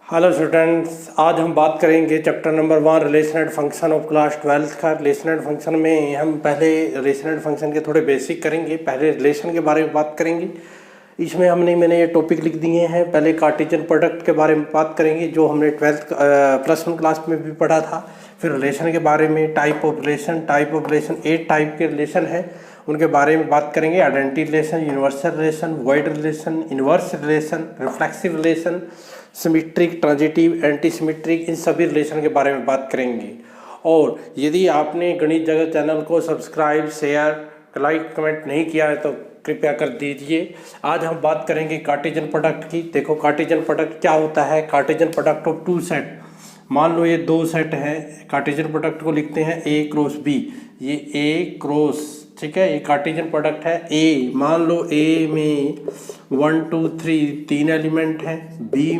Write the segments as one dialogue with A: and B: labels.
A: Hello students, आज हम बात करेंगे chapter number 1 relation and function of class 12 का। रिलेशन एंड फंक्शन में हम पहले रिलेशन एंड फंक्शन के थोड़े बेसिक करेंगे। पहले रिलेशन के बारे में बात करेंगे। इसमें मैंने ये टॉपिक लिख दिए हैं। पहले कार्टेशियन प्रोडक्ट के बारे में बात करेंगे जो हमने +1 क्लास में भी पढ़ा था। फिर रिलेशन के बारे में, टाइप ऑफ रिलेशन 8 टाइप के रिलेशन है उनके बारे में बात करेंगे। Identity relation, universal relation, void relation, inverse relation, reflexive relation, symmetric, transitive, anti symmetric, इन सभी रिलेशन के बारे में बात करेंगे। और यदि आपने गणित जगत चैनल को सब्सक्राइब, शेयर, लाइक, कमेंट नहीं किया है तो कृपया कर दीजिए। आज हम बात करेंगे कार्टेशियन प्रोडक्ट की। देखो कार्टेशियन प्रोडक्ट क्या होता है। कार्टेशियन प्रोडक्ट ऑफ 2 सेट, मान लो ये 2 सेट है। कार्टेशियन प्रोडक्ट को लिखते हैं A क्रॉस B। ये A क्रॉस, ठीक है, ये कार्टेशियन प्रोडक्ट है। A, मान लो A में 1 2 3 3 एलिमेंट हैं। B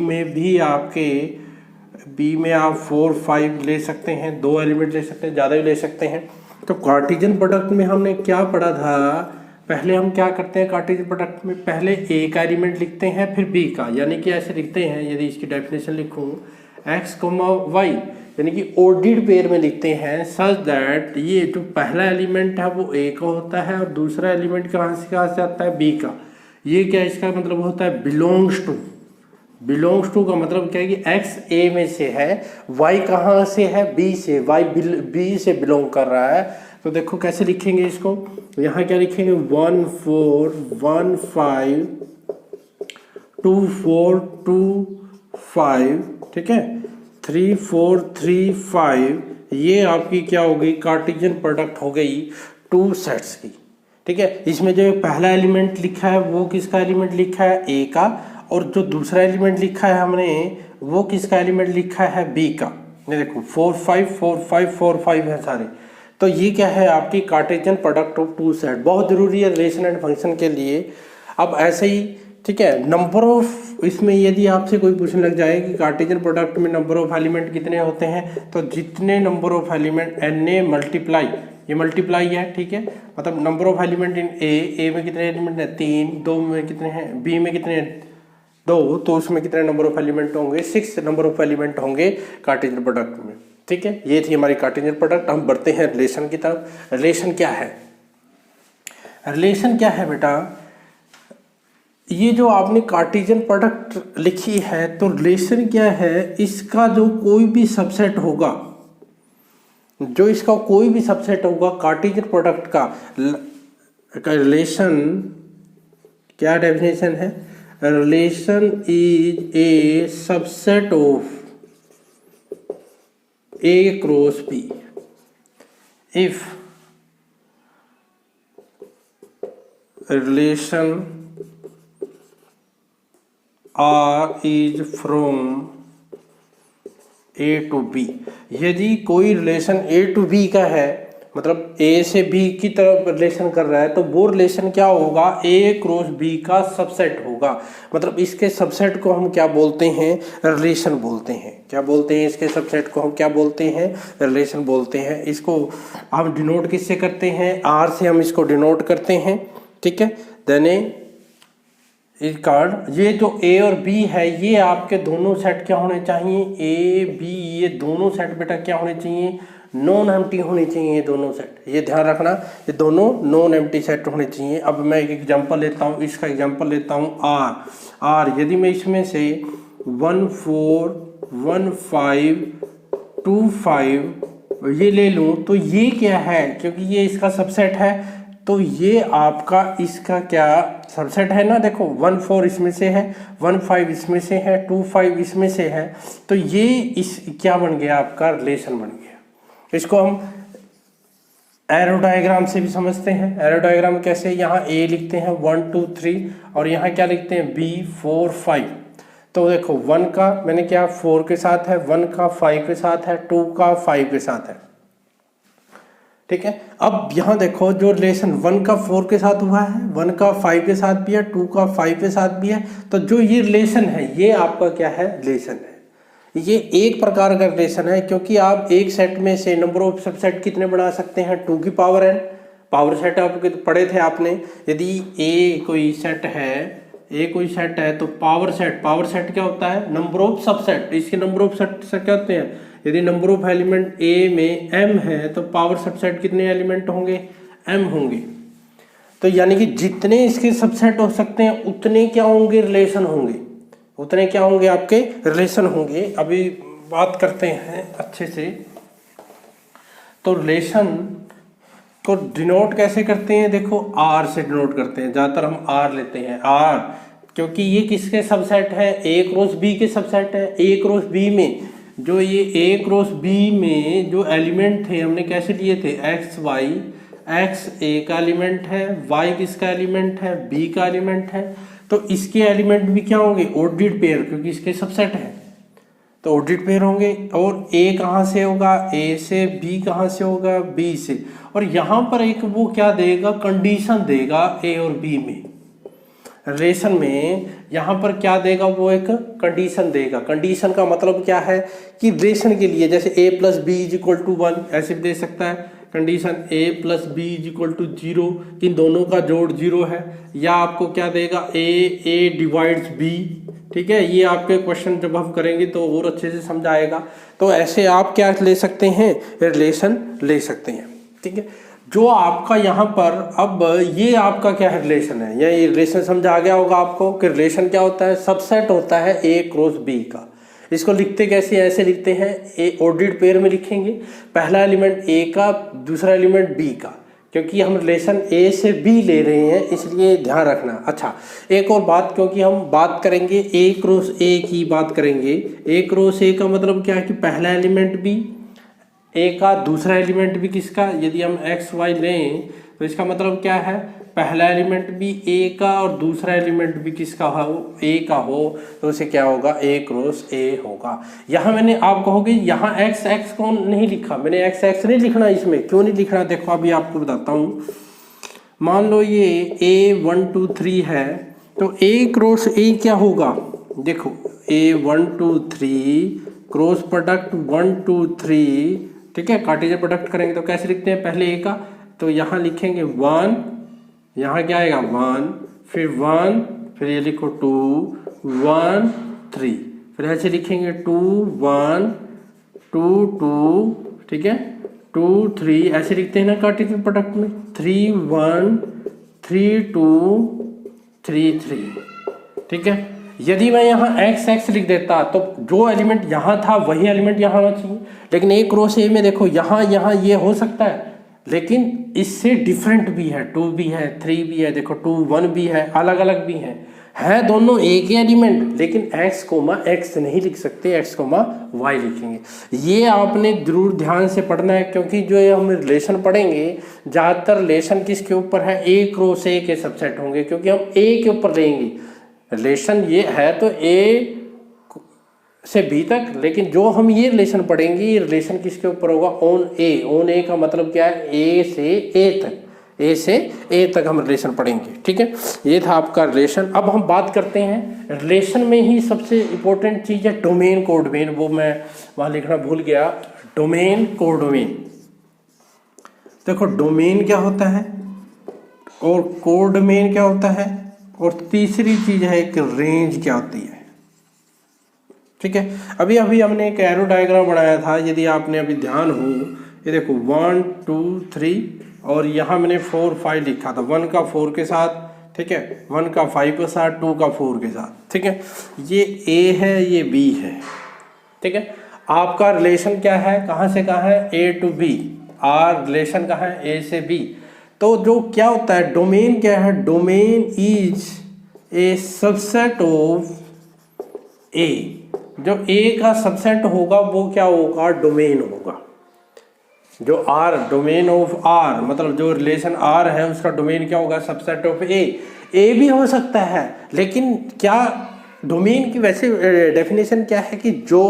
A: में आप 4 5 ले सकते हैं, 2 एलिमेंट ले सकते हैं, ज़्यादा भी ले सकते हैं। तो कार्टेशियन प्रोडक्ट में हमने क्या पढ़ा था, पहले हम क्या करते हैं कार्टेशियन प्रोडक्ट में, पहले A का एलिमेंट लिखते हैं फिर B का, यानी कि ऐसे लिखते हैं। यदि इसकी डेफिनेशन लिखूँ x, y, यानी कि ऑर्डर्ड पेयर में लिखते हैं सच दैट ये जो पहला एलिमेंट है वो A का होता है और दूसरा एलिमेंट कहाँ से आता है, B का। ये क्या इसका मतलब होता है, बिलोंग्स टू का मतलब क्या है कि x A में से है, y कहाँ से है, B से, y B से बिलोंग कर रहा है। तो देखो कैसे लिखेंगे इसको, यहाँ क्या लिखेंगे 1 4 1 5 2 4 2 5, ठीक है, 3 4 3 5। ये आपकी क्या हो गई, कार्टेशियन प्रोडक्ट हो गई 2 सेट्स की, ठीक है। इसमें जो पहला एलिमेंट लिखा है वो किसका एलिमेंट लिखा है, A का, और जो दूसरा एलिमेंट लिखा है हमने वो किसका एलिमेंट लिखा है, B का। ये देखो 4 5 4 5 4 5 है सारे। तो ये क्या है आपकी कार्टेशियन प्रोडक्ट ऑफ 2 सेट, बहुत जरूरी है रिलेशन एंड फंक्शन के लिए। अब ऐसे ही, ठीक है, नंबर ऑफ, इसमें यदि आपसे कोई पूछने लग जाए कि कार्टेशियन प्रोडक्ट में नंबर ऑफ एलिमेंट कितने होते हैं, तो जितने number of element n multiply, ये मल्टीप्लाई है, ठीक है, मतलब number of element in A में कितने एलिमेंट हैं 3, 2 में कितने हैं, B में कितने हैं 2, तो उसमें कितने नंबर ऑफ एलिमेंट होंगे, 6 नंबर ऑफ एलिमेंट होंगे कार्टेशियन प्रोडक्ट में, ठीक है। ये थी हमारी कार्टेशियन प्रोडक्ट। हम बढ़ते हैं रिलेशन की तरफ। रिलेशन क्या है, रिलेशन क्या है बेटा, ये जो आपने कार्टेशियन प्रोडक्ट लिखी है तो रिलेशन क्या है, इसका जो कोई भी सबसेट होगा, जो इसका कोई भी सबसेट होगा कार्टेशियन प्रोडक्ट का रिलेशन, क्या डेफिनेशन है, relation is a subset of A cross B if relation R is from A to B। यदि कोई रिलेशन A to B का है, मतलब A से B की तरफ रिलेशन कर रहा है, तो वो रिलेशन क्या होगा, A क्रॉस B का सबसेट होगा। मतलब इसके सबसेट को हम क्या बोलते हैं, रिलेशन बोलते हैं। क्या बोलते हैं, इसके सबसेट को हम क्या बोलते हैं, रिलेशन बोलते हैं। इसको हम डिनोट किससे करते हैं, R से हम इसको डिनोट करते हैं, ठीक है। देने इस कार्ड, ये जो A और B है ये आपके दोनों सेट क्या होने चाहिए, A B, ये दोनों सेट बेटा क्या होने चाहिए, नॉन एम्प्टी होने चाहिए। ये दोनों सेट, ये ध्यान रखना, ये दोनों नॉन एम्प्टी सेट होने चाहिए। अब मैं एक एग्जांपल लेता हूँ, इसका एग्जांपल लेता हूँ R। यदि मैं इसमें से 1 4 1 5 2 5 ये ले लूँ तो ये क्या है, क्योंकि ये इसका सबसेट है, तो ये आपका इसका क्या सबसेट है ना। देखो 1 4 इसमें से है, 1 5 इसमें से है, 2 5 इसमें से है, तो ये इस क्या बन गया, आपका रिलेशन बन गया। इसको हम एरो डायग्राम से भी समझते हैं। एरो डायग्राम कैसे, यहाँ A लिखते हैं 1 2 3 और यहाँ क्या लिखते हैं B 4 5। तो देखो 1 का मैंने क्या 4 के साथ है, 1 का 5 के साथ है, 2 का 5 के साथ है, ठीक है। अब यहाँ देखो जो रिलेशन 1 का 4 के साथ हुआ है, 1 का 5 के साथ भी है, 2 का 5 के साथ भी है, तो जो ये रिलेशन है ये आपका क्या है, रिलेशन है। ये एक प्रकार का रिलेशन है, क्योंकि आप एक सेट में से नंबर ऑफ सबसेट कितने बना सकते हैं, 2 की पावर n। पावर सेट आपके पढ़े थे आपने। यदि A कोई सेट है, ए कोई सेट है तो पावर सेट क्या होता है, नंबर ऑफ सबसेट। इसके नंबर ऑफ सेट क्या होते हैं, यदि नंबर ऑफ एलिमेंट ए में m है तो पावर सबसेट कितने एलिमेंट होंगे, m होंगे। तो यानी कि जितने इसके सबसेट हो सकते हैं उतने क्या होंगे, रिलेशन होंगे, उतने क्या होंगे, आपके रिलेशन होंगे। अभी बात करते हैं अच्छे से। तो रिलेशन को डिनोट कैसे करते हैं, देखो r से डिनोट करते हैं, ज़्यादातर हम r लेते हैं, r, क्योंकि ये किसके सबसेट है, a क्रॉस b के सबसेट है। a क्रॉस b में जो ये a क्रॉस b में जो एलिमेंट थे हमने कैसे लिए थे, x y, x a का एलिमेंट है, y किसका एलिमेंट है, b का एलिमेंट है। तो इसके एलिमेंट भी क्या होंगे, ऑर्डिड पेयर, क्योंकि इसके सबसेट है तो ऑर्डिड पेयर होंगे। और a कहाँ से होगा, a से, b कहाँ से होगा, b से। और यहाँ पर एक वो क्या देगा, कंडीशन देगा a और b में, रिलेशन में यहाँ पर क्या देगा, वो एक कंडीशन देगा। कंडीशन का मतलब क्या है कि रिलेशन के लिए जैसे a plus B is equal to 1 ऐसे भी दे सकता है, condition a plus B is equal to 0, इन दोनों का जोड़ 0 है। या आपको क्या देगा, a डिवाइड्स b, ठीक है। ये आपके क्वेश्चन जब हम करेंगे तो और अच्छे से समझ आएगा। तो ऐसे आप क्या ले सकते हैं, रिलेशन ले सकते हैं, ठीक है। जो आपका यहाँ पर अब ये आपका क्या है, रिलेशन है, या ये रिलेशन समझ आ गया होगा आपको कि रिलेशन क्या होता है, सबसेट होता है a क्रॉस b का। इसको लिखते कैसे, ऐसे लिखते हैं, ए ऑर्डिड पेयर में लिखेंगे, पहला एलिमेंट a का, दूसरा एलिमेंट b का, क्योंकि हम रिलेशन a से b ले रहे हैं इसलिए ध्यान रखना। अच्छा, एक और बात, क्योंकि हम बात करेंगे a क्रॉस a की बात करेंगे, a क्रॉस a का मतलब क्या है कि पहला एलिमेंट b, a का दूसरा एलिमेंट भी किसका, यदि हम x y लें तो इसका मतलब क्या है, पहला एलिमेंट भी a का और दूसरा एलिमेंट भी किसका हो, a का हो, तो उसे क्या होगा, a क्रॉस a होगा। यहाँ मैंने, आप कहोगे यहाँ x को नहीं लिखा, मैंने x नहीं लिखना इसमें, क्यों नहीं लिखना, देखो अभी आपको बताता हूँ। मान लो ये a 1 2 3 है तो a क्रॉस a क्या होगा, देखो a 1 2 3 क्रॉस प्रोडक्ट 1 2 3, ठीक है। कार्टेशियन प्रोडक्ट करेंगे तो कैसे लिखते हैं, पहले a का, तो यहाँ लिखेंगे 1, यहाँ क्या आएगा 1, फिर 1, फिर ये लिखो 2 1 3, फिर ऐसे लिखेंगे 2 1 2 2, ठीक है, 2 3, ऐसे लिखते हैं ना कार्टेशियन प्रोडक्ट में, 3 1 3 2 3 3, ठीक है। यदि मैं यहाँ x लिख देता तो जो एलिमेंट यहाँ था वही एलिमेंट यहाँ होना चाहिए, लेकिन a क्रॉस a में देखो यहाँ ये हो सकता है, लेकिन इससे डिफरेंट भी है, 2 भी है, 3 भी है, देखो 2 1 भी है, अलग अलग भी है दोनों एक ही एलिमेंट, लेकिन x नहीं लिख सकते, x y लिखेंगे। ये आपने जरूर ध्यान से पढ़ना है, क्योंकि जो ये हम रिलेशन पढ़ेंगे ज़्यादातर रिलेशन किसके ऊपर है, a क्रॉस a के सबसेट होंगे, क्योंकि हम a के ऊपर लेंगे। रिलेशन ये है तो a से b तक, लेकिन जो हम ये रिलेशन पढ़ेंगे ये रिलेशन किसके ऊपर होगा, ऑन a का मतलब क्या है, a से a तक हम रिलेशन पढ़ेंगे, ठीक है। ये था आपका रिलेशन। अब हम बात करते हैं रिलेशन में ही सबसे इम्पोर्टेंट चीज़ है डोमेन कोडोमेन, वो मैं वहाँ लिखना भूल गया, डोमेन कोडोमेन। देखो डोमेन क्या होता है और कोडोमेन क्या होता है, और तीसरी चीज है एक रेंज क्या होती है, ठीक है। अभी हमने एक एरो डायग्राम बनाया था, यदि आपने अभी ध्यान हो, ये देखो 1 2 3 और यहाँ मैंने 4 5 लिखा था, 1 का 4 के साथ, ठीक है, 1 का 5 के साथ, 2 का 4 के साथ, ठीक है। ये a है, ये b है, ठीक है। आपका रिलेशन क्या है, कहाँ से कहाँ है, a to b, r relation कहाँ है, a से b। तो जो क्या होता है, डोमेन क्या है, domain is a subset of A, जो a का सबसेट होगा वो क्या होगा, डोमेन होगा। जो r डोमेन ऑफ r, मतलब जो रिलेशन r है उसका डोमेन क्या होगा, सबसेट ऑफ a भी हो सकता है, लेकिन क्या डोमेन की वैसे डेफिनेशन क्या है कि जो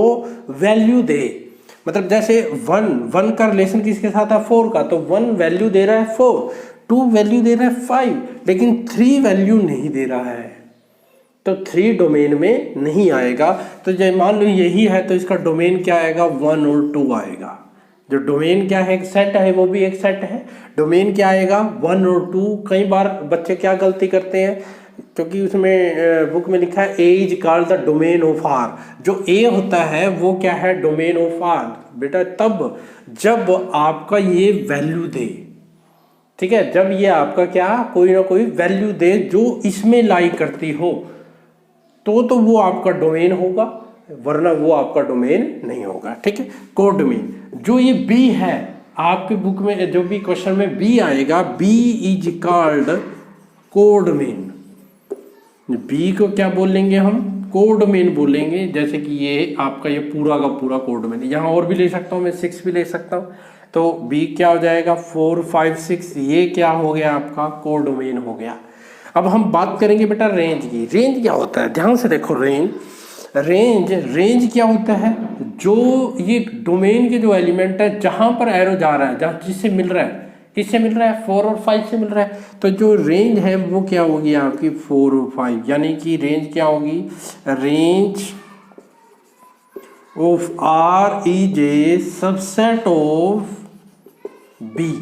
A: वैल्यू दे, मतलब जैसे 1 का रिलेशन किसके साथ है, 4 का, तो 1 वैल्यू दे रहा है 4, 2 वैल्यू दे रहा है 5, लेकिन 3 वैल्यू नहीं दे रहा है, तो 3 डोमेन में नहीं आएगा। तो जब मान लो यही है तो इसका डोमेन क्या आएगा, 1 और 2 आएगा। जो डोमेन क्या है, एक सेट है, वो भी एक सेट है, डोमेन क्या आएगा, 1 और 2। कई बार बच्चे क्या गलती करते हैं, क्योंकि उसमें बुक में लिखा है A is called the domain of R. जो ए होता है वो क्या है, डोमेन ऑफ आर बेटा तब जब आपका ये वैल्यू दे, ठीक है, जब ये आपका क्या कोई ना कोई वैल्यू दे जो इसमें लाई करती हो तो वो आपका डोमेन होगा, वरना वो आपका डोमेन नहीं होगा। ठीक है, कोडोमेन। जो ये बी है आपके बुक में, जो भी क्वेश्चन में बी आएगा, B is called codomain. B को क्या बोलेंगे हम, कोडोमेन बोलेंगे। जैसे कि ये आपका ये पूरा का पूरा कोडोमेन, यहाँ और भी ले सकता हूँ मैं, 6 भी ले सकता हूँ। तो बी क्या हो जाएगा, 4 5 6, ये क्या हो गया आपका कोडोमेन हो गया। अब हम बात करेंगे बेटा रेंज की। रेंज क्या होता है, ध्यान से देखो। रेंज क्या होता है, जो ये डोमेन के जो एलिमेंट है जहां पर एरो जा रहा है, जहां जिससे मिल रहा है, किससे मिल रहा है, 4 और 5 से मिल रहा है। तो जो रेंज है वो क्या होगी आपकी 4 और 5, यानी कि रेंज क्या होगी, range of R is a subset of B,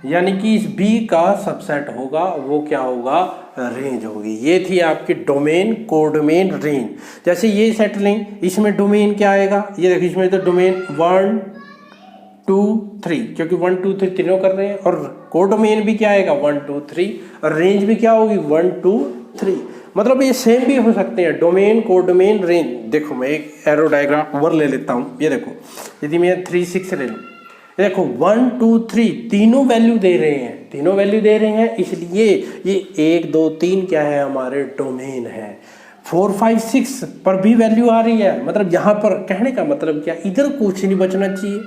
A: यानी कि इस बी का सबसेट होगा, वो क्या होगा, रेंज होगी। ये थी आपकी डोमेन, कोडोमेन, रेंज। जैसे ये सेट लें, इसमें डोमेन क्या आएगा, ये देखिए इसमें तो डोमेन 1 2 3, क्योंकि 1 2 3 तीनों कर रहे हैं, और कोडोमेन भी क्या आएगा 1 2 3, और रेंज भी क्या होगी 1 2 3। मतलब ये सेम भी हो सकते हैं, डोमेन, कोडोमेन, रेंज। देखो मैं एक एरो डायग्राम ओवर ले लेता हूँ। ये देखो, यदि मैं 3 6 ले लूँ, देखो 1 2 3 तीनों वैल्यू दे रहे हैं, इसलिए ये 1 2 3 क्या है, हमारे डोमेन है। 4 5 6 पर भी वैल्यू आ रही है, मतलब यहाँ पर कहने का मतलब क्या, इधर कुछ नहीं बचना चाहिए।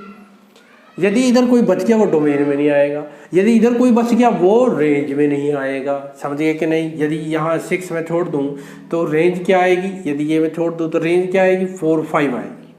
A: यदि इधर कोई बच गया वो डोमेन में नहीं आएगा, यदि इधर कोई बच गया वो रेंज में नहीं आएगा। समझिए कि नहीं। यदि यहाँ 6 में छोड़ दूँ तो रेंज क्या आएगी, यदि ये मैं छोड़ दूँ तो रेंज क्या आएगी 4 5 आएगी,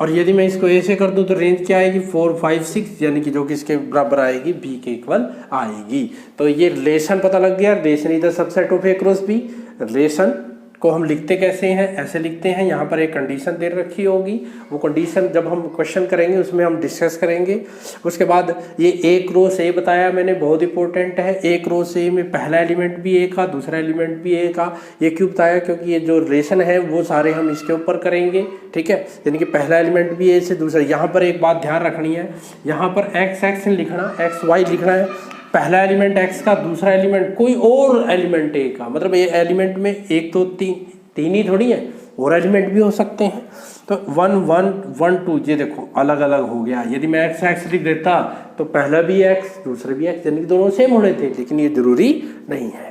A: और यदि मैं इसको ऐसे कर दूं तो रेंज क्या आएगी 4 5 6, यानी कि जो कि इसके बराबर आएगी बी के इक्वल आएगी। तो ये रिलेशन पता लग गया, relation is the subset of A cross B. Relation को हम लिखते कैसे हैं, ऐसे लिखते हैं, यहाँ पर एक कंडीशन दे रखी होगी, वो कंडीशन जब हम क्वेश्चन करेंगे उसमें हम डिस्कस करेंगे। उसके बाद ये ए क्रॉस ए बताया मैंने, बहुत इंपॉर्टेंट है। ए क्रॉस ए में पहला एलिमेंट भी ए का, दूसरा एलिमेंट भी ए का। ये क्यों बताया, क्योंकि ये जो रिलेशन है वो सारे हम इसके ऊपर करेंगे। ठीक है, यानी कि पहला एलिमेंट भी ए से दूसरा। यहाँ पर एक बात ध्यान रखनी है, यहाँ पर एक्स एक्स लिखना, एक्स वाई लिखना है, पहला एलिमेंट एक्स का, दूसरा एलिमेंट कोई और एलिमेंट ए का। मतलब ये एलिमेंट में 1 2 3 ही थोड़ी है, और एलिमेंट भी हो सकते हैं। तो 1 1 1 2 ये देखो अलग अलग हो गया। यदि मैं एक्स एक्स लिख देता तो पहला भी एक्स दूसरा भी एक्स, यानी कि दोनों सेम होने थे, लेकिन ये जरूरी नहीं है।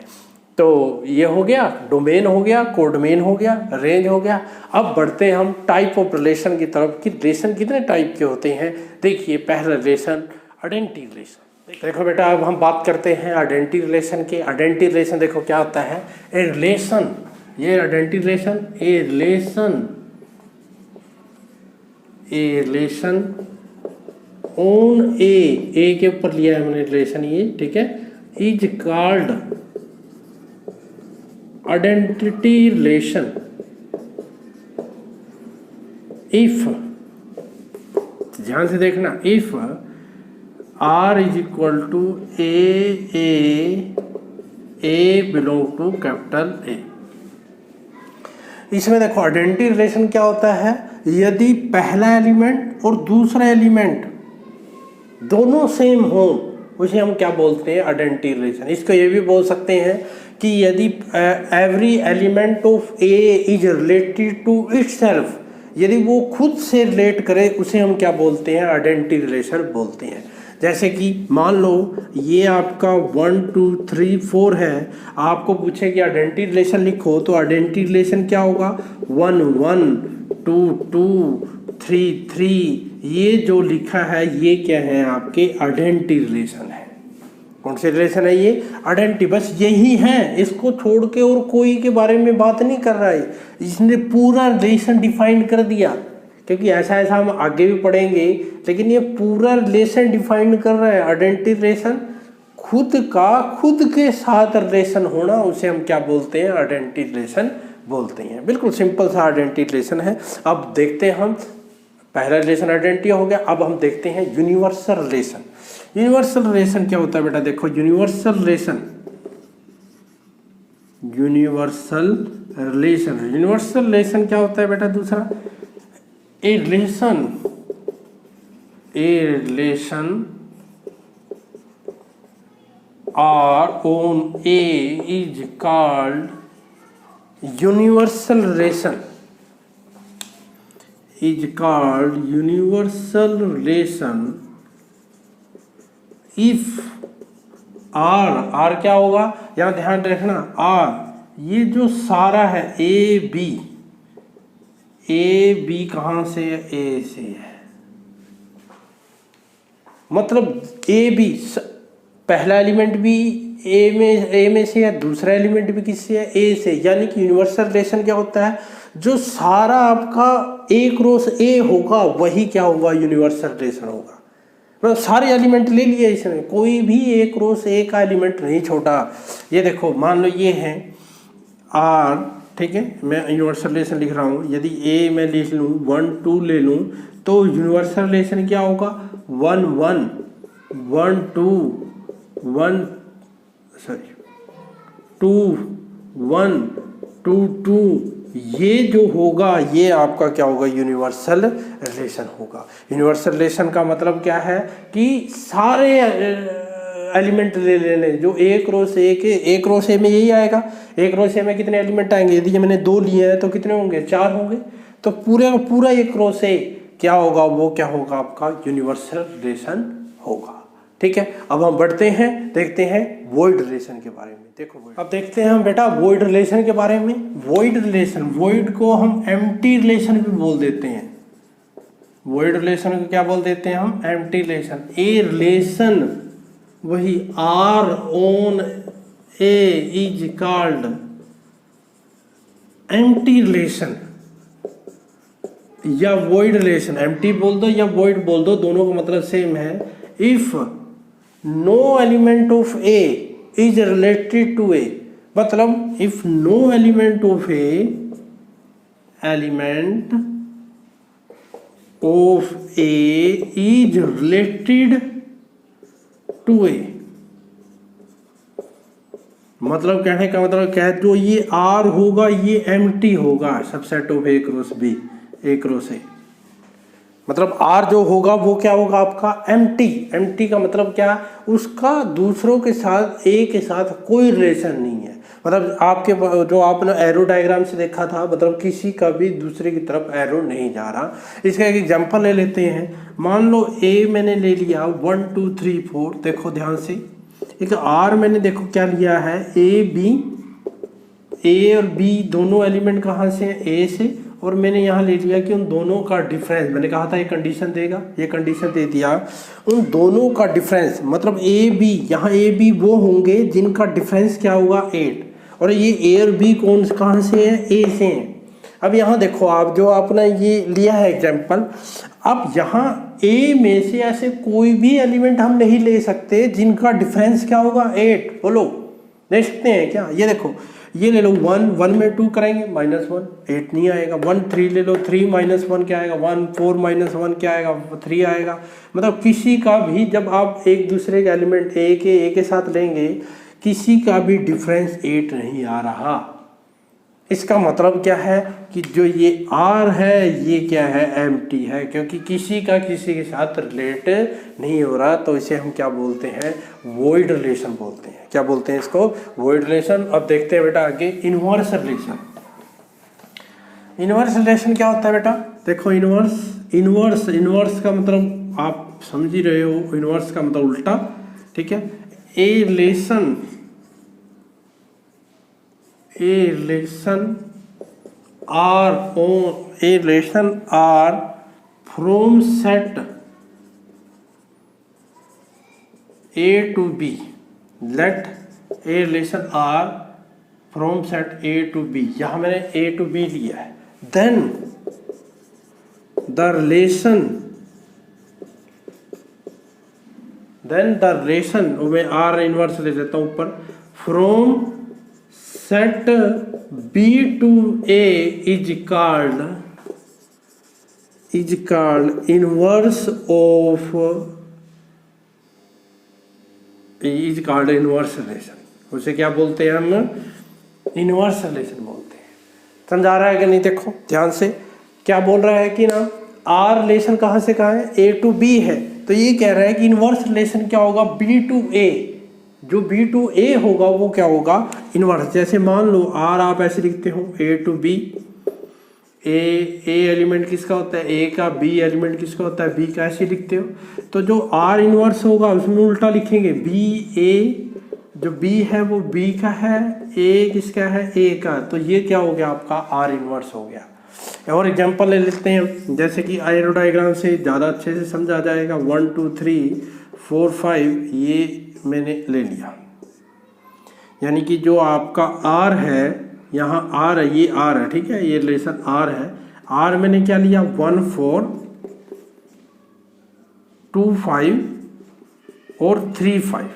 A: तो ये हो गया, डोमेन हो गया, कोडोमेन हो गया, रेंज हो गया। अब बढ़ते हैं हम टाइप ऑफ रिलेशन की तरफ कि रिलेशन कितने टाइप के होते हैं। देखिए पहला रिलेशन आइडेंटिटी रिलेशन। देखो बेटा अब हम बात करते हैं आइडेंटिटी रिलेशन की। आइडेंटिटी रिलेशन देखो क्या होता है, ए रिलेशन, ये identity relation, a relation on A के ऊपर लिया है मैंने रिलेशन ये, ठीक है, is called identity relation if, ध्यान से देखना, if R is equal to a belong to capital A. इसमें देखो आइडेंटिटी रिलेशन क्या होता है, यदि पहला एलिमेंट और दूसरा एलिमेंट दोनों सेम हो उसे हम क्या बोलते हैं, आइडेंटिटी रिलेशन। इसको ये भी बोल सकते हैं कि यदि every element of A is related to itself, यदि वो खुद से रिलेट करे उसे हम क्या बोलते हैं, आइडेंटिटी रिलेशन बोलते हैं। जैसे कि मान लो ये आपका 1 2 3 4 है, आपको पूछे कि आइडेंटिटी रिलेशन लिखो, तो आइडेंटिटी रिलेशन क्या होगा 1 1 2 2 3 3, ये जो लिखा है ये क्या है आपके आइडेंटिटी रिलेशन है। कौन से रिलेशन है ये, आइडेंटिटी, बस यही है, इसको छोड़ के और कोई के बारे में बात नहीं कर रहा है, इसने पूरा रिलेशन डिफाइन कर दिया। क्योंकि ऐसा ऐसा हम आगे भी पढ़ेंगे, लेकिन ये पूरा रिलेशन डिफाइन कर रहा है। आइडेंटिटी रिलेशन खुद के साथ रिलेशन होना, उसे हम क्या बोलते हैं, आइडेंटिटी रिलेशन बोलते हैं। बिल्कुल सिंपल सा आइडेंटिटी रिलेशन है। अब देखते हैं हम, पहला रिलेशन आइडेंटिटी हो गया। अब हम देखते हैं यूनिवर्सल रिलेशन। यूनिवर्सल रिलेशन क्या होता है बेटा, देखो universal universal relation. Universal relation क्या होता है बेटा? दूसरा, a relation R on A is called universal relation, is called universal relation if R क्या होगा? यहां ध्यान रखना, आर ये जो सारा है ए बी कहां से है? ए से है। मतलब ए बी पहला एलिमेंट भी ए में से है, दूसरा एलिमेंट भी किससे है? ए से। यानी कि यूनिवर्सल रिलेशन क्या होता है? जो सारा आपका ए क्रॉस ए होगा वही क्या होगा? यूनिवर्सल रिलेशन होगा। मतलब सारे एलिमेंट ले लिए इसमें, कोई भी ए क्रॉस ए का एलिमेंट नहीं छोटा। ये देखो, मान लो ये है आर, ठीक है, मैं यूनिवर्सल रिलेशन लिख रहा हूँ। यदि ए मैं लिख लूँ 1 2 ले लूँ तो यूनिवर्सल रिलेशन क्या होगा? 1 1 1 2 1 2 1 2 2, ये जो होगा ये आपका क्या होगा? यूनिवर्सल रिलेशन होगा। यूनिवर्सल रिलेशन का मतलब क्या है कि सारे एलिमेंट ले लेने जो ए क्रॉस ए के, ए क्रॉस ए में यही आएगा। ए क्रॉस ए में कितने एलिमेंट आएंगे? यदि मैंने 2 लिए हैं तो कितने होंगे? 4 होंगे। तो पूरे का पूरा ए क्रॉस ए क्या होगा? वो क्या होगा? आपका यूनिवर्सल रिलेशन होगा। ठीक है, अब हम बढ़ते हैं, देखते हैं वॉइड रिलेशन के बारे में। देखो अब देखते हैं हम बेटा वॉइड रिलेशन के बारे में। वॉइड रिलेशन, वॉइड को हम एम्प्टी रिलेशन भी बोल देते हैं। वॉइड रिलेशन को क्या बोल देते हैं हम? Empty relation. ए रिलेशन वही R on A is called empty relation या वॉइड रिलेशन। एम्प्टी बोल दो या वॉइड बोल दो, दोनों का मतलब सेम है। If no element of A is related to A, मतलब if no element of A is related to A, मतलब कहने का मतलब क्या है? जो ये आर होगा ये एम्प्टी होगा, subset of A cross B, A cross A. मतलब आर जो होगा वो क्या होगा? आपका एम्प्टी। एम्प्टी का मतलब क्या? उसका दूसरों के साथ, ए के साथ कोई रिलेशन नहीं है। मतलब आपके जो आपने एरो डायग्राम से देखा था, मतलब किसी का भी दूसरे की तरफ एरो नहीं जा रहा। इसका एक एग्जांपल ले लेते हैं। मान लो ए मैंने ले लिया 1 2 3 4, देखो ध्यान से। एक आर मैंने देखो क्या लिया है? ए बी, ए और बी दोनों एलिमेंट कहाँ से हैं? ए से। और मैंने यहाँ ले लिया कि उन दोनों का डिफरेंस, मैंने कहा था ये कंडीशन देगा, ये कंडीशन दे दिया। उन दोनों का डिफरेंस मतलब ए बी, यहाँ ए बी वो होंगे जिनका डिफरेंस क्या होगा? 8। और ये ए और बी कौन कहाँ से हैं? ए से हैं। अब यहाँ देखो, आप जो आपने ये लिया है एग्जाम्पल, अब यहाँ ए में से ऐसे कोई भी एलिमेंट हम नहीं ले सकते जिनका डिफरेंस क्या होगा? 8। बोलो, ले सकते हैं क्या? ये देखो, ये ले लो 1 1 में 2 करेंगे -1, 8 नहीं आएगा। 1 3 ले लो, 3 -1 क्या आएगा? 1 4 -1 क्या आएगा? 3 आएगा। मतलब किसी का भी, जब आप एक दूसरे के एलिमेंट ए के साथ लेंगे, किसी का भी डिफरेंस 8 नहीं आ रहा। इसका मतलब क्या है कि जो ये आर है ये क्या है? एम्प्टी है, क्योंकि किसी का किसी के साथ रिलेट नहीं हो रहा। तो इसे हम क्या बोलते हैं? वॉइड रिलेशन बोलते हैं। क्या बोलते हैं इसको? Void relation. अब देखते हैं बेटा आगे इनवर्स रिलेशन। इनवर्स रिलेशन क्या होता है बेटा? देखो, इनवर्स का मतलब आप समझ ही रहे हो। इनवर्स का मतलब उल्टा, ठीक है। A relation R from set A to B. Let A relation R from set A to B. यहाँ मैंने A to B लिया है। Then the relation मैं R इनवर्स ले लेता हूँ ऊपर, from set B to A is called inverse relation. उसे क्या बोलते हैं हम? इनवर्स रिलेशन बोलते हैं। समझा रहा है कि नहीं? देखो ध्यान से, क्या बोल रहा है कि ना आर रिलेशन कहाँ से कहाँ है, ए टू बी है, तो ये कह रहा है कि इनवर्स रिलेशन क्या होगा, बी टू ए। जो बी टू ए होगा वो क्या होगा, इनवर्स। जैसे मान लो आर आप ऐसे लिखते हो, ए टू बी, ए एलिमेंट किसका होता है, ए का, बी एलिमेंट किसका होता है, बी का, ऐसे लिखते हो। तो जो आर इनवर्स होगा उसमें उल्टा लिखेंगे, बी ए, जो बी है वो बी का है, ए किसका है, ए का। तो ये क्या हो गया आपका, आर इनवर्स हो गया। और एग्जांपल ले लेते हैं, जैसे कि एरो डायग्राम से ज़्यादा अच्छे से समझा जाएगा। 1 2 3 4 5 ये मैंने ले लिया, यानी कि जो आपका आर है, यहाँ आर है, ये आर है, ठीक है, ये रिलेशन आर है। आर मैंने क्या लिया, 1 4 2 5 और 3 5,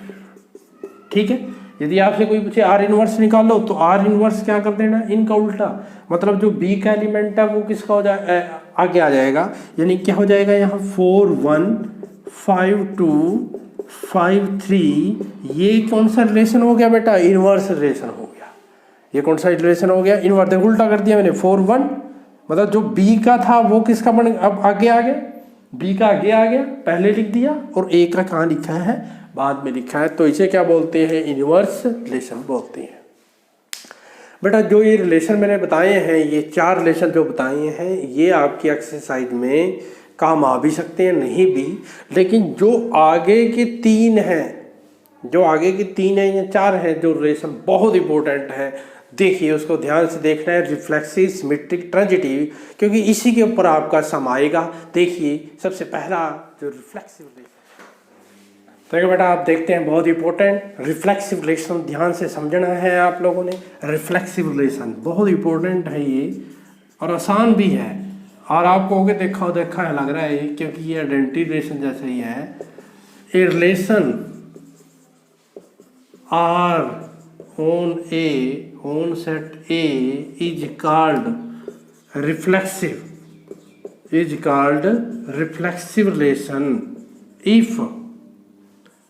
A: ठीक है। यदि आपसे कोई पूछे आर इनवर्स निकालो, तो आर इनवर्स क्या कर देना, इनका उल्टा, मतलब जो बी का एलिमेंट है वो किसका हो जाए, आगे आ जाएगा, यानी क्या हो जाएगा यहाँ 4 1 5 2 5 3। ये कौन सा रिलेशन हो गया बेटा, इनवर्स रिलेशन हो गया। ये कौन सा रिलेशन हो गया, इनवर्स। देखो उल्टा कर दिया मैंने, 4 1, मतलब जो बी का था वो किसका बन, अब आगे आ गया, बी का आगे आ गया, पहले लिख दिया, और ए का कहाँ लिखा है, बाद में लिखा है। तो इसे क्या बोलते हैं, इनवर्स रिलेशन बोलते हैं। बेटा जो ये रिलेशन मैंने बताए हैं, ये 4 रिलेशन जो बताए हैं, ये आपकी एक्सरसाइज में काम आ भी सकते हैं, नहीं भी, लेकिन जो आगे के 3 हैं, जो आगे के 3 हैं या 4 हैं, जो रिलेशन बहुत इंपॉर्टेंट है, देखिए उसको ध्यान से देखना है, रिफ्लेक्सिव, सिमेट्रिक, ट्रांजिटिव, क्योंकि इसी के ऊपर आपका सम आएगा। देखिए सबसे पहला जो रिफ्लेक्सिव रिलेशन, तो बेटा आप देखते हैं, बहुत इंपॉर्टेंट रिफ्लेक्सिव रिलेशन, ध्यान से समझना है आप लोगों ने। रिफ्लेक्सिव रिलेशन बहुत इंपॉर्टेंट है ये, और आसान भी है, और आप कहोगे देखा है लग रहा है, क्योंकि ये आइडेंटिटी रिलेशन जैसे ही है। A relation R on set A is called reflexive,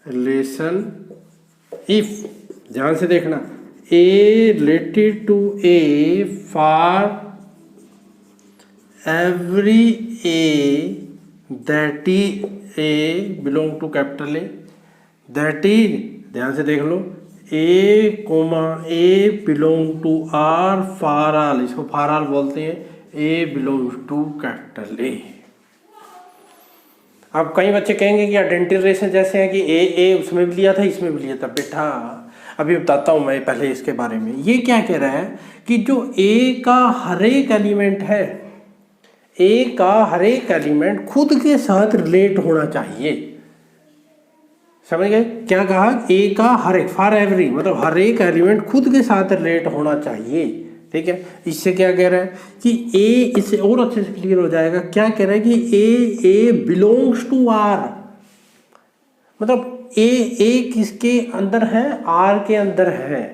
A: relation if ध्यान से देखना, a related to a for every a that is a belong to capital A, that is, ध्यान से देख लो, a comma a belong to R for all, इसको for all बोलते हैं, a belong to capital A. अब कई बच्चे कहेंगे कि आइडेंटिटी रिलेशन जैसे हैं कि ए उसमें भी लिया था, इसमें भी लिया था। बेटा अभी बताता हूँ मैं पहले इसके बारे में। ये क्या कह रहा है कि जो ए का हर एक एलिमेंट है, ए का हर एक एलिमेंट खुद के साथ रिलेट होना चाहिए। समझ गए क्या कहा, ए का हर एक, फॉर एवरी, मतलब हर एक एलिमेंट खुद के साथ रिलेट होना चाहिए, ठीक है। इससे क्या कह रहा है कि ए, इससे और अच्छे से क्लियर हो जाएगा, क्या कह रहा है कि ए बिलोंग्स टू आर, मतलब ए किसके अंदर है, आर के अंदर है।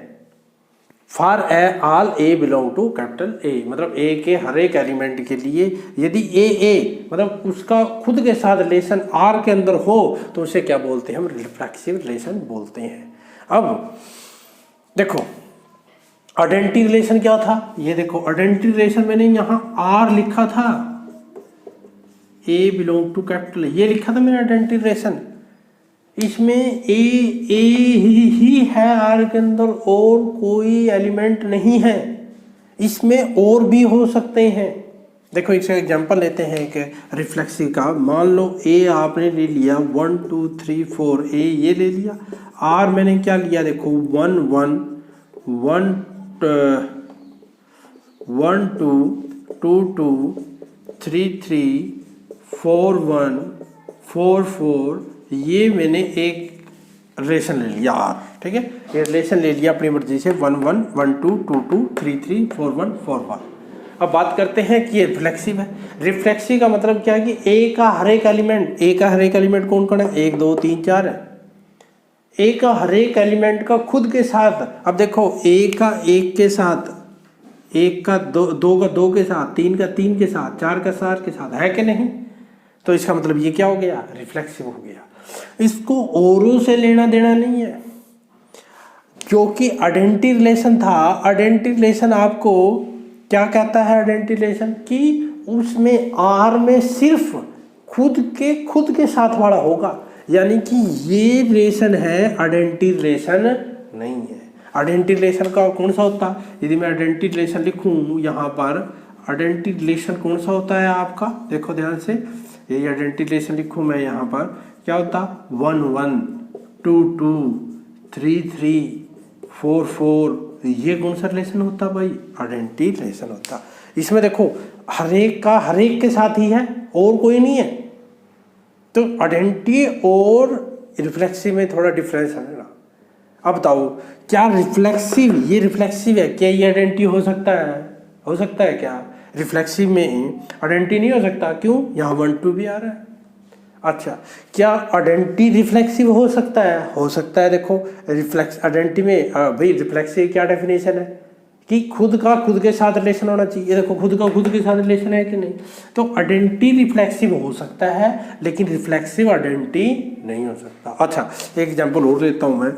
A: For all A belong to capital A, मतलब ए के हर एक एलिमेंट के लिए यदि ए मतलब उसका खुद के साथ रिलेशन आर के अंदर हो, तो उसे क्या बोलते हैं, हम रिफ्लेक्सिव रिलेशन बोलते हैं। अब देखो आइडेंटिटी रिलेशन क्या था, ये देखो आइडेंटिटी रिलेशन मैंने यहाँ आर लिखा था, ए बिलोंग टू कैपिटल, ये लिखा था मैंने आइडेंटिटी रिलेशन। इसमें ए ही है आर के अंदर, और कोई एलिमेंट नहीं है। इसमें और भी हो सकते हैं। देखो एक एग्जांपल लेते हैं एक रिफ्लेक्सिव का। मान लो ए आपने ले लिया 1 2 3 4, ए ये ले लिया। आर मैंने क्या लिया, देखो 1 1 1 1 2 2 2 3 3 4 1 4 4, ये मैंने एक रिलेशन ले लिया आर, ठीक है। ये रिलेशन ले लिया अपनी मर्जी से 1 1 1 2 2 2 3 3 4 1 4 1। अब बात करते हैं कि ये रिफ्लेक्सिव है। रिफ्लेक्सिव का मतलब क्या है कि ए का हर एक एलिमेंट कौन कौन है, 1 2 3 4 है। ए का हर एक एलिमेंट का खुद के साथ, अब देखो ए का 1 के साथ, 1 का 2 का 2 के साथ, 3 का 3 के साथ, 4 का 4 के साथ, है कि नहीं। तो इसका मतलब ये क्या हो गया, रिफ्लेक्सिव हो गया। इसको औरों से लेना देना नहीं है। जो कि आइडेंटिटी रिलेशन था, आइडेंटिटी रिलेशन आपको क्या कहता है? आइडेंटिटी रिलेशन कि उसमें आर में सिर्फ खुद के साथ वाला होगा, यानी कि ये रिलेशन है, आइडेंटिटी रिलेशन नहीं है। आइडेंटिटी रिलेशन का कौन सा होता है? यदि मैं आइडेंटिटी रिलेशन लिखूं यहाँ पर, आइडेंटिटी रिलेशन कौन सा होता है आपका? देखो ध्यान से, ये आइडेंटिटी रिलेशन लिखूं मैं यहाँ पर, क्या होता? 1 1 2 2 3 3 4 4, ये कौन सा रिलेशन होता भाई? आइडेंटिटी रिलेशन होता। इसमें देखो हर एक के साथ ही है और कोई नहीं है, तो आइडेंटिटी और रिफ्लेक्सिव में थोड़ा डिफरेंस है ना। अब बताओ क्या रिफ्लेक्सिव, ये रिफ्लेक्सिव है, क्या ये आइडेंटिटी हो सकता है? हो सकता है क्या? रिफ्लेक्सिव में आइडेंटिटी नहीं हो सकता, क्यों? यहाँ 1 2 भी आ रहा है। अच्छा, क्या आइडेंटिटी रिफ्लेक्सिव हो सकता है? हो सकता है। देखो रिफ्लेक्स आइडेंटिटी में भाई रिफ्लेक्सिव क्या डेफिनेशन है कि खुद का खुद के साथ रिलेशन होना चाहिए। देखो खुद का खुद के साथ रिलेशन है कि नहीं, तो आइडेंटिटी रिफ्लेक्सिव हो सकता है लेकिन रिफ्लेक्सिव आइडेंटिटी नहीं हो सकता। अच्छा एक एग्जांपल और लेता हूँ मैं,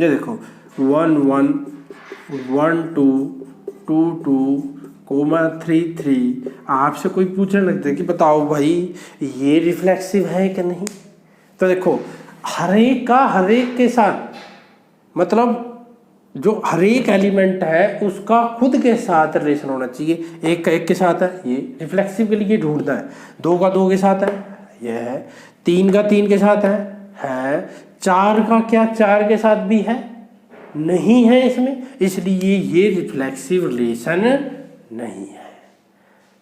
A: ये देखो 1 1 1 2 2 2 3 3, आपसे कोई पूछने लगता है कि बताओ भाई ये रिफ्लेक्सिव है कि नहीं, तो देखो हर एक के साथ, मतलब जो हर एक एलिमेंट है उसका खुद के साथ रिलेशन होना चाहिए। एक का एक के साथ है, ये रिफ्लेक्सिव के लिए ढूंढना है। 2 का 2 के साथ है, ये है। 3 का 3 के साथ है। 4 का क्या 4 के साथ भी है? नहीं है इसमें, इसलिए ये रिफ्लेक्सिव रिलेशन नहीं है।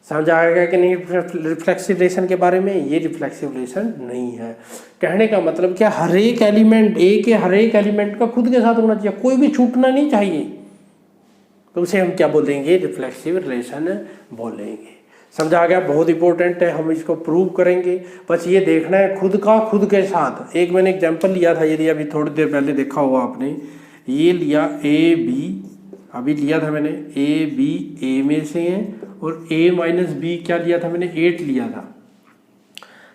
A: समझ आएगा कि नहीं रिफ्लेक्सिव रिलेशन के बारे में? ये रिफ्लेक्सिव रिलेशन नहीं है। कहने का मतलब क्या, हर एक एलिमेंट हर एक एलिमेंट का खुद के साथ होना चाहिए, कोई भी छूटना नहीं चाहिए, तो उसे हम क्या बोलेंगे? रिफ्लेक्सिव रिलेशन बोलेंगे। समझ आ गया? बहुत इंपॉर्टेंट है, हम इसको प्रूव करेंगे। बस ये देखना है खुद का खुद के साथ। एक मैंने एग्जांपल लिया था, यदि अभी थोड़ी देर पहले देखा होगा आपने, ये लिया ए बी, अभी लिया था मैंने ए बी, ए में से है, और a माइनस बी क्या लिया था मैंने? 8 लिया था,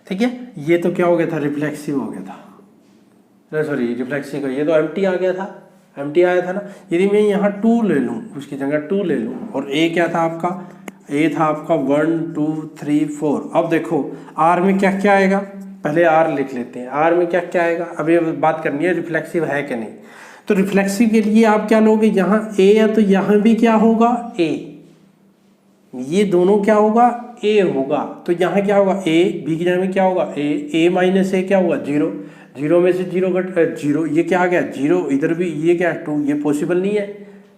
A: ठीक है। ये तो क्या हो गया था? रिफ्लेक्सिव हो गया था, सॉरी रिफ्लेक्सिव का, ये तो एम्प्टी आ गया था, एम्प्टी आया था ना। यदि मैं यहाँ 2 ले लूँ, उसकी जगह 2 ले लूँ, और a क्या था आपका? a था आपका 1 2 3 4। अब देखो r में क्या क्या आएगा, पहले r लिख लेते हैं। r में क्या क्या आएगा, अभी बात करनी है रिफ्लेक्सिव है कि नहीं। तो रिफ्लेक्सिव के लिए आप क्या लोगे? यहाँ a है तो यहाँ भी क्या होगा? a, ये दोनों क्या होगा? a होगा। तो यहाँ क्या होगा? a, b की जगह में क्या होगा? a माइनस a क्या होगा? 0, 0 में से 0 घट 0, ये क्या आ गया? 0, इधर भी ये क्या है? 2, ये पॉसिबल नहीं है,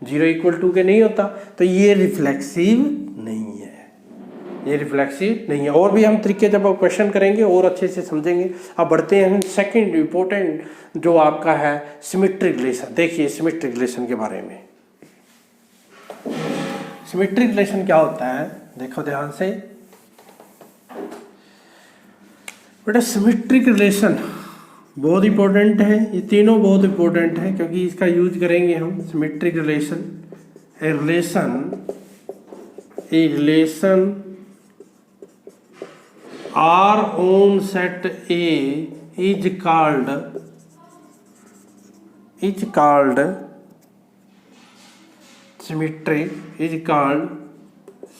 A: 0 इक्वल 2 के नहीं होता, तो ये रिफ्लेक्सिव नहीं है, ये रिफ्लेक्सिव नहीं है। और भी हम तरीके जब क्वेश्चन करेंगे और अच्छे से समझेंगे। अब बढ़ते हैं सेकंड इम्पोर्टेंट जो आपका है सिमेट्रिक रिलेशन। देखिए सिमेट्रिक रिलेशन के बारे में, सिमेट्रिक रिलेशन क्या होता है, देखो ध्यान से बेटा। सिमेट्रिक रिलेशन बहुत इंपॉर्टेंट है, ये तीनों बहुत इंपॉर्टेंट है क्योंकि इसका यूज करेंगे हम। Symmetric relation, a relation R on set A is called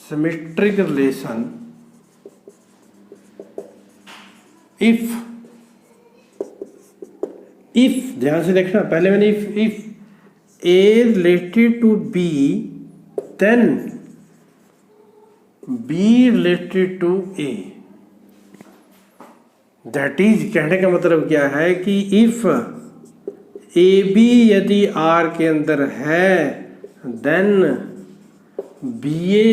A: symmetric relation if ध्यान से देखना, पहले मैंने if A related to B then B related to A, that is कहने का मतलब क्या है कि if AB यदि R के अंदर है देन BA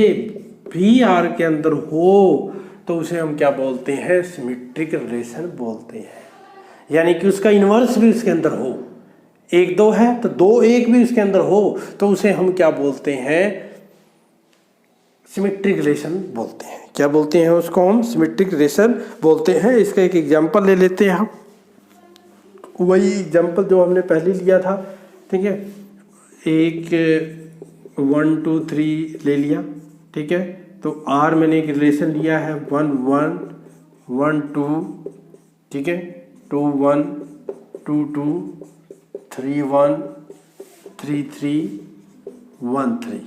A: भी R के अंदर हो तो उसे हम क्या बोलते हैं? सिमेट्रिक रिलेशन बोलते हैं। यानी कि उसका इन्वर्स भी उसके अंदर हो, 1 2 है तो 2 1 भी उसके अंदर हो तो उसे हम क्या बोलते हैं? सिमेट्रिक रिलेशन बोलते हैं। क्या बोलते हैं उसको? हम सिमेट्रिक रिलेशन बोलते हैं। इसका एक एग्जांपल ले लेते हैं हम, वही एग्जांपल जो हमने पहले लिया था, ठीक है। एक 1 2 3 ले लिया, ठीक है। तो R मैंने एक रिलेशन लिया है 1 1 1 2, ठीक है, 2 1 2 2 3 1 3313।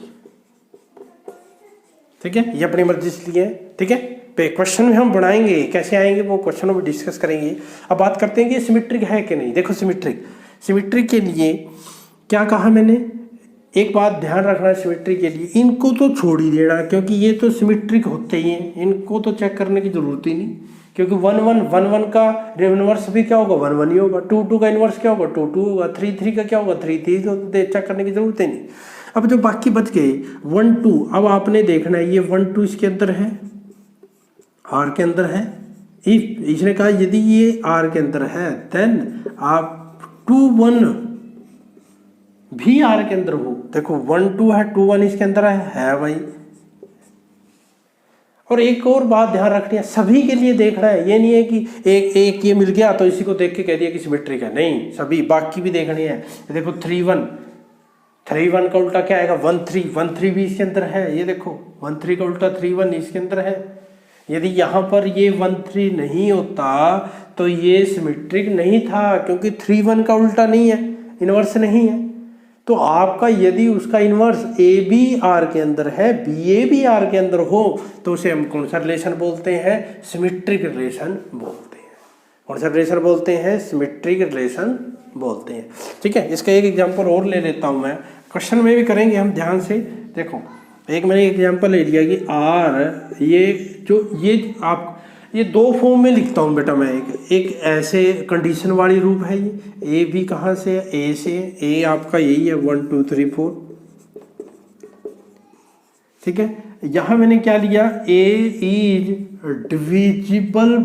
A: ठीक है, ये अपनी मर्जी से लिए। ठीक है, पे क्वेश्चन में हम बनाएंगे, कैसे आएंगे वो क्वेश्चनों में डिस्कस करेंगे। अब बात करते हैं कि सिमेट्रिक है कि नहीं। देखो सिमेट्रिक के लिए क्या कहा मैंने, एक बात ध्यान रखना सिमेट्री के लिए, इनको तो छोड़ ही देना क्योंकि ये तो सिमेट्रिक होते ही हैं, इनको तो चेक करने की जरूरत ही नहीं। क्योंकि 1 1 का इनवर्स भी क्या होगा, 1 1 ही होगा। 2 2 का इनवर्स क्या होगा, 2 2 होगा। 3 3 का क्या होगा, 3 3, तो चेक करने की जरूरत ही नहीं। अब जो बाकी बच गए 1 2, अब आपने देखना है ये 1 2 इसके अंदर है, आर के अंदर है। इफ इसने कहा यदि ये आर के अंदर है देन आप 2 1 भी आर के अंदर हो। देखो 1 2 है, 2 1 इसके अंदर है भाई। और एक और बात ध्यान रखनी है, सभी के लिए देखना है, ये नहीं है कि एक ये मिल गया तो इसी को देख के कह दिया कि सिमेट्रिक है, नहीं, सभी बाकी भी देखनी है। देखो 3 1 का उल्टा क्या आएगा, 1 3 भी इसके अंदर है। ये देखो 1 3 का उल्टा 3 1 इसके अंदर है। यदि यहाँ पर ये 1 3 नहीं होता तो ये सिमेट्रिक नहीं था, क्योंकि 3 1 का उल्टा नहीं है, इनवर्स नहीं है। तो आपका यदि उसका इनवर्स ए बी आर के अंदर है, बी ए बी आर के अंदर हो, तो उसे हम कौन सा रिलेशन बोलते हैं, सिमेट्रिक रिलेशन बोलते हैं। कौन सा रिलेशन बोलते हैं, सिमेट्रिक रिलेशन बोलते हैं। ठीक है, इसका एक एग्जांपल और ले लेता हूं मैं, क्वेश्चन में भी करेंगे हम ध्यान से। देखो एक मैंने एग्जांपल ले लिया कि आर, ये 2 फॉर्म में लिखता हूँ बेटा मैं। एक ऐसे कंडीशन वाली रूप है, ये ए भी कहाँ से, ए से, ए आपका यही है 1 2 3 4। ठीक है, यहां मैंने क्या लिया, a is divisible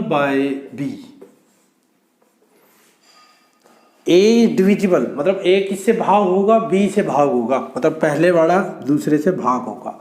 A: by b. A divisible मतलब ए किससे भाग होगा, बी से भाग होगा, मतलब पहले वाला दूसरे से भाग होगा।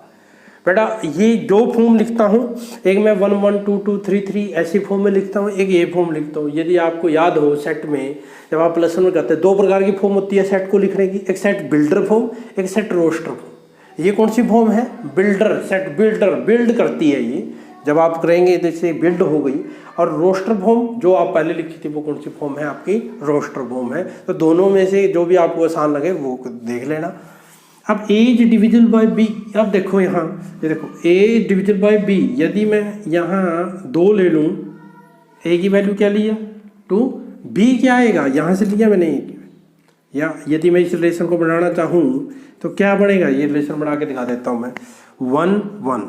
A: बेटा ये 2 फॉर्म लिखता हूँ, एक मैं 1 1 2 2 3 3 ऐसी फॉर्म में लिखता हूँ, एक ये फॉर्म लिखता हूँ। यदि आपको याद हो सेट में जब आप प्लस में करते हैं 2 प्रकार की फॉर्म होती है सेट को लिखने की, एक सेट बिल्डर फॉर्म, एक सेट रोस्टर फॉर्म। ये कौन सी फॉर्म है, बिल्डर, सेट बिल्ड करती है ये, जब आप करेंगे जैसे बिल्ड हो गई। और रोस्टर फॉर्म जो आप पहले लिखी थी वो कौन सी फॉर्म है, आपकी रोस्टर फॉर्म है। तो दोनों में से जो भी आपको आसान लगे वो देख लेना। अब ए इज डिविजिबल बाय बी, अब देखो यहाँ, ये देखो ए डिविजिबल बाय बी, यदि मैं यहाँ 2 ले लूँ, ए की वैल्यू क्या लिया 2, बी क्या आएगा, यहाँ से लिया मैंने, या यदि मैं इस रिलेशन को बनाना चाहूँ तो क्या बनेगा, ये रिलेशन बना के दिखा देता हूँ मैं। 1 1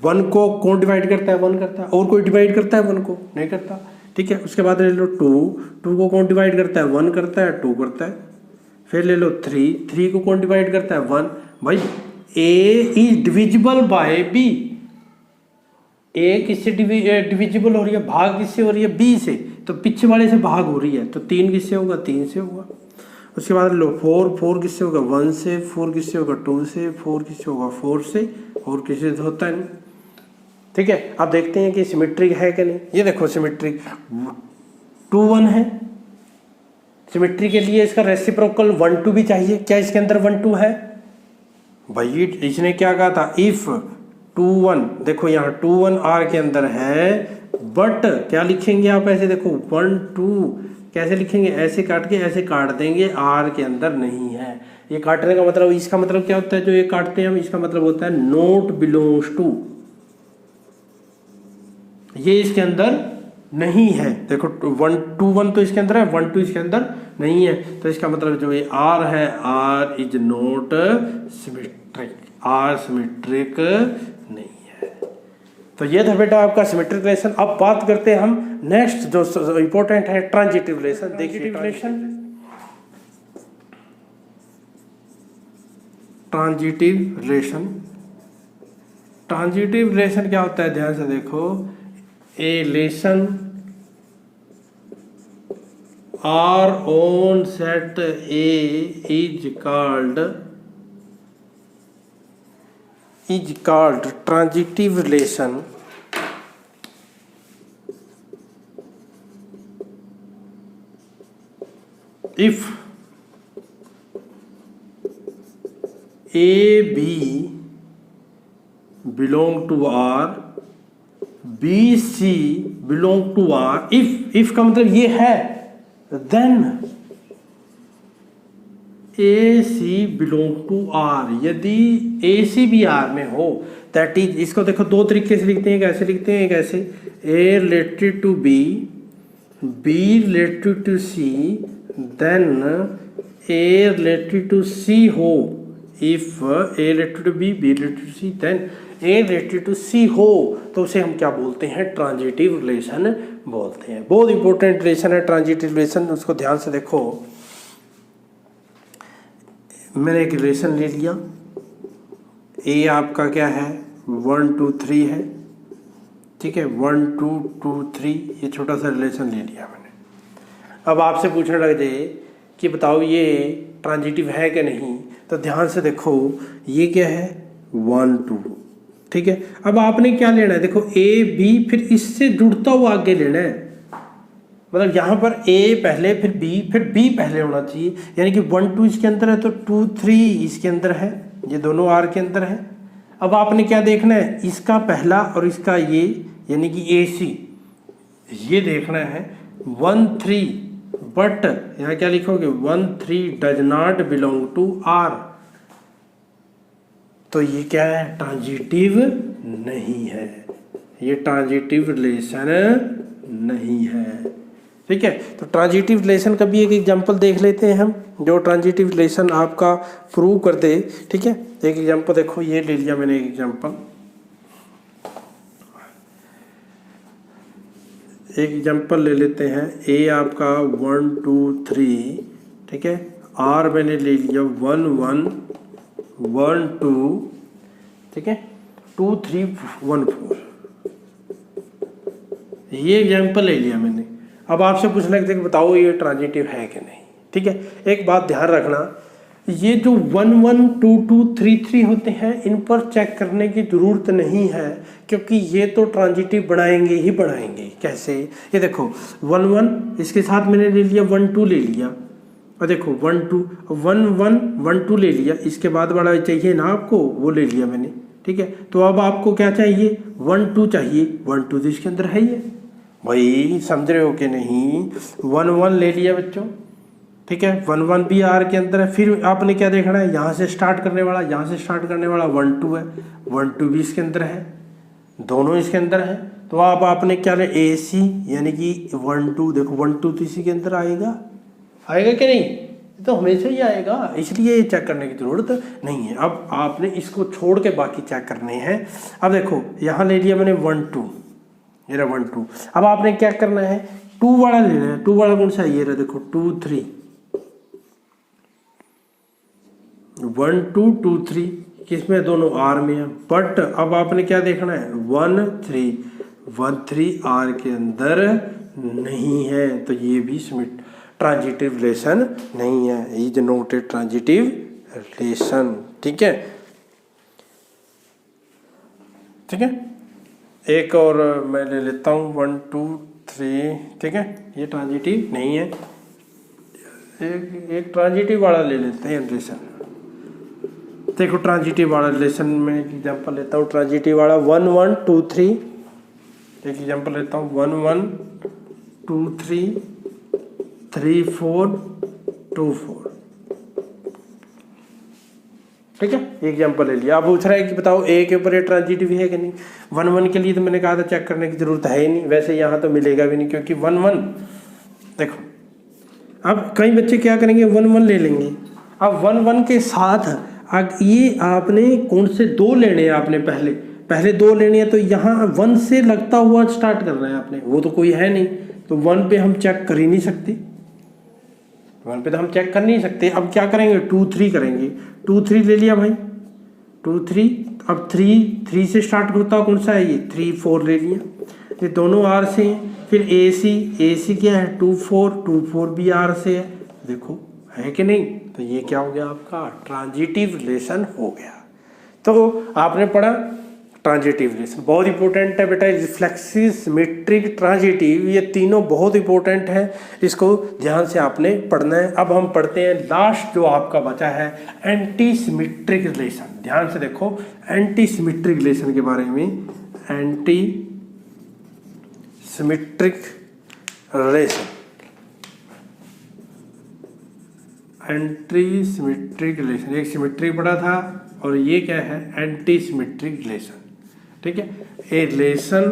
A: 1 को कौन डिवाइड करता है, 1 करता है, और कोई डिवाइड करता है 1 को, नहीं करता। ठीक है, उसके बाद ले लो 2 को कौन डिवाइड करता है, 1 करता है, 2 करता है। फिर ले लो 3 को कौन डिवाइड करता है, 1। भाई ए इज डिविजिबल बाय बी, ए किससे डिविजिबल हो रही है, भाग किससे हो रही है, बी से, तो पीछे वाले से भाग हो रही है, तो 3 किससे होगा, 3 से होगा। उसके बाद लो 4 किससे होगा, 1 से, 4 किससे होगा, 2 से, 4 किससे होगा, 4 से, और किसी से होता है नहीं। ठीक है, अब देखते हैं कि सिमेट्रिक है कि नहीं। ये देखो सिमेट्रिक 2 1 है, सिमेट्री के लिए इसका रेसिप्रोकल 1 2 भी चाहिए। क्या इसके अंदर 1 2 है, भाई इसने क्या कहा था, इफ 2 1, देखो यहाँ 2 1 आर के अंदर है, बट क्या लिखेंगे आप, ऐसे देखो 1 2 कैसे लिखेंगे, ऐसे काट के ऐसे काट देंगे, आर के अंदर नहीं है। ये काटने का मतलब, इसका मतलब क्या होता है, जो ये काटते हैं हम, इसका मतलब होता है नॉट बिलोंग्स टू, ये इसके अंदर नहीं है। देखो 1 2 1 तो इसके अंदर है, 1 2 इसके अंदर नहीं है, तो इसका मतलब जो ये आर है, R is not symmetric, R symmetric नहीं है। तो ये था बेटा आपका सिमेट्रिक रिलेशन। अब बात करते हैं हम नेक्स्ट जो इंपॉर्टेंट है, ट्रांजिटिव रिलेशन। देखिए ट्रांजिटिव रिलेशन क्या होता है, ध्यान से देखो। A relation R on set A is called transitive relation if A B belong to R B C belong to R, if का मतलब ये है, then A C belong to R, यदि ए सी भी आर में हो, दैट इज, इसको देखो दो तरीके से लिखते हैं, एक ऐसे लिखते हैं, एक ऐसे, a related to b, b related to c, then a related to c हो, if a related to b, b related to c, then a related to c हो, तो उसे हम क्या बोलते हैं, ट्रांजिटिव रिलेशन बोलते हैं। बहुत इंपॉर्टेंट रिलेशन है ट्रांजिटिव रिलेशन, उसको ध्यान से देखो। मैंने एक रिलेशन ले लिया, ए आपका क्या है, 1 2 3 है, ठीक है, 1 2 2 3, ये छोटा सा रिलेशन ले लिया मैंने। अब आपसे पूछने लग जाए कि बताओ ये ट्रांजिटिव है कि नहीं, तो ध्यान से देखो, ये क्या है, 1 2, ठीक है। अब आपने क्या लेना है, देखो ए बी फिर इससे जुड़ता हुआ आगे लेना है, मतलब यहाँ पर ए पहले फिर बी पहले होना चाहिए, यानी कि 1 2 इसके अंदर है तो 2 3 इसके अंदर है, ये दोनों आर के अंदर है। अब आपने क्या देखना है, इसका पहला और इसका ये, यानी कि ए सी, ये देखना है 1 3, बट यहाँ क्या लिखोगे, 1 3 does not belong to R, तो ये क्या है, ट्रांजिटिव नहीं है, ये ट्रांजिटिव रिलेशन नहीं है, ठीक है। तो ट्रांजिटिव रिलेशन का भी एक एग्जांपल देख लेते हैं हम, जो ट्रांजिटिव रिलेशन आपका प्रूव कर दे, ठीक है। एक एग्जांपल देखो, ये ले लिया मैंने एक एग्जांपल ले लेते हैं, ए आपका 1 2 3, ठीक है, आर मैंने ले लिया 1 1 1 2, ठीक है, 2 3 1 4, ये एग्जांपल ले लिया मैंने। अब आपसे पूछना है कि बताओ ये ट्रांजिटिव है कि नहीं, ठीक है। एक बात ध्यान रखना, ये जो 1 1 2 2 3 3 होते हैं, इन पर चेक करने की ज़रूरत नहीं है, क्योंकि ये तो ट्रांजिटिव बनाएंगे ही बनाएंगे। कैसे, ये देखो 1 1 इसके साथ मैंने ले लिया, 1 2 ले लिया, और देखो 1 2 1 1 1 2 ले लिया, इसके बाद वाला चाहिए ना आपको, वो ले लिया मैंने, ठीक है। तो अब आपको क्या चाहिए, 1 2 चाहिए, 1 2 तो इसके अंदर है ही है भाई, समझ रहे हो कि नहीं। 1 1 ले लिया बच्चों, ठीक है, 1 1 भी आर के अंदर है। फिर आपने क्या देखना है, यहाँ से स्टार्ट करने वाला, यहाँ से स्टार्ट करने वाला 1 2 है, 1 2 भी इसके अंदर है, दोनों इसके अंदर है। तो अब आपने क्या ले, ए सी, यानी कि 1 2, देखो 1 2 तो इसी के अंदर आएगा, आएगा कि नहीं, तो हमेशा ही आएगा, इसलिए ये चेक करने की ज़रूरत नहीं है। अब आपने इसको छोड़ के बाकी चेक करने हैं। अब देखो यहाँ ले लिया मैंने 1 2, ये रहा 1 2। अब आपने क्या करना है, 2 वाला लेना है, 2 वाला कौन सा है, ये रहा देखो 2 3, 1 2 2 3, किसमें, दोनों आर में है। बट अब आपने क्या देखना है, 1 3 आर के अंदर नहीं है, तो ये भी ट्रांजिटिव रिलेशन नहीं है, is not a transitive relation, ठीक है, ठीक है। एक और मैं ले लेता हूँ 1 2 3, ठीक है, ये ट्रांजिटिव नहीं है। एक ट्रांजिटिव वाला ले लेते हैं रिलेशन, देखो ट्रांजिटिव वाला रिलेशन में एक एग्जांपल लेता हूँ, ट्रांजिटिव वाला 1 1 2 3, एक एग्जांपल लेता हूँ 1 1 2 3 3 4 2 4, ठीक है, एग्जांपल ले लिया। अब पूछ रहा है कि बताओ ए के ऊपर ये ट्रांजिटिव है कि नहीं। 1 1 के लिए तो मैंने कहा था चेक करने की जरूरत है ही नहीं, वैसे यहाँ तो मिलेगा भी नहीं, क्योंकि 1 1 देखो, अब कई बच्चे क्या करेंगे, 1 1 ले लेंगे। अब 1 1 के साथ ये आपने कौन से 2 लेने हैं, आपने पहले 2 लेने हैं, तो यहाँ 1 से लगता हुआ स्टार्ट करना है आपने, वो तो कोई है नहीं, तो 1 पे हम चेक कर ही नहीं सकते, 1 पे तो हम चेक कर नहीं सकते। अब क्या करेंगे, 2 3 करेंगे, 2 3 ले लिया भाई, 2 3, अब 3 से स्टार्ट होता कौन सा है, ये 3 4 ले लिया, ये दोनों आर से हैं। फिर ए सी क्या है, 2 4 भी आर से है, देखो है कि नहीं। तो ये क्या हो गया, आपका ट्रांजिटिव रिलेशन हो गया। तो आपने पढ़ा ट्रांजिटिव रिलेशन, बहुत इंपॉर्टेंट है बेटा, रिफ्लेक्सिव, सिमेट्रिक, ट्रांजिटिव, ये तीनों बहुत इंपॉर्टेंट है, इसको ध्यान से आपने पढ़ना है। अब हम पढ़ते हैं लास्ट जो आपका बचा है, एंटी सिमेट्रिक रिलेशन। ध्यान से देखो एंटी सिमेट्रिक रिलेशन के बारे में, anti symmetric relation, anti symmetric relation. एक सिमेट्रिक पड़ा था और ये क्या है, एंटी सिमेट्रिक रिलेशन। ठीक है, a relation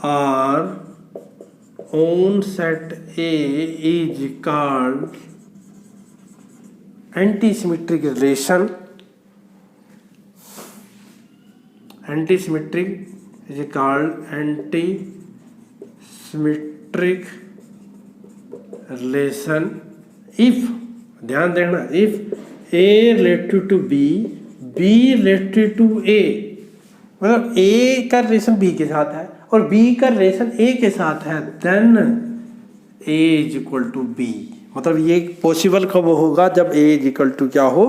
A: R on set A is called anti symmetric relation. Anti symmetric is called anti-symmetric relation if, ध्यान देना, if A relative to B, B relative to A, मतलब A का relation B के साथ है और B का relation A के साथ है, then A is equal to B। मतलब ये पॉसिबल कब होगा, जब A is equal to क्या हो,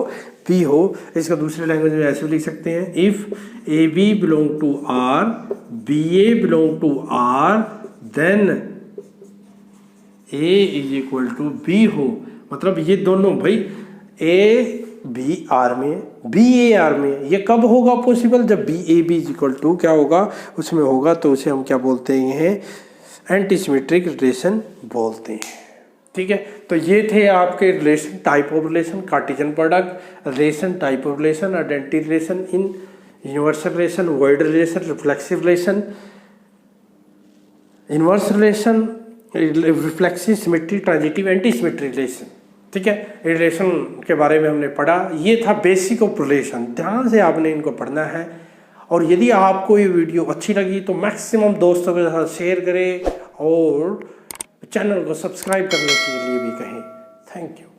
A: B हो। इसका दूसरे लैंग्वेज में ऐसे लिख सकते हैं, if A B belong to R, B A belong to R, then A is equal to B हो। मतलब ये दोनों भाई ए बी आर में, बी ए आर में, ये कब होगा पॉसिबल, जब B A B is equal to क्या होगा, उसमें होगा, तो उसे हम क्या बोलते हैं, एंटी सिमेट्रिक रिलेशन बोलते हैं। ठीक है, तो ये थे आपके relation, type of relation, Cartesian product relation, type of relation, identity relation, in universal relation, void relation, reflexive relation, inverse relation, reflexive, symmetric, transitive, anti symmetric relation. ठीक है, रिलेशन के बारे में हमने पढ़ा। ये था बेसिक ऑफ रिलेशन, ध्यान से आपने इनको पढ़ना है। और यदि आपको ये वीडियो अच्छी लगी तो मैक्सिमम दोस्तों के साथ शेयर करें और चैनल को सब्सक्राइब करने के लिए भी कहें। Thank you.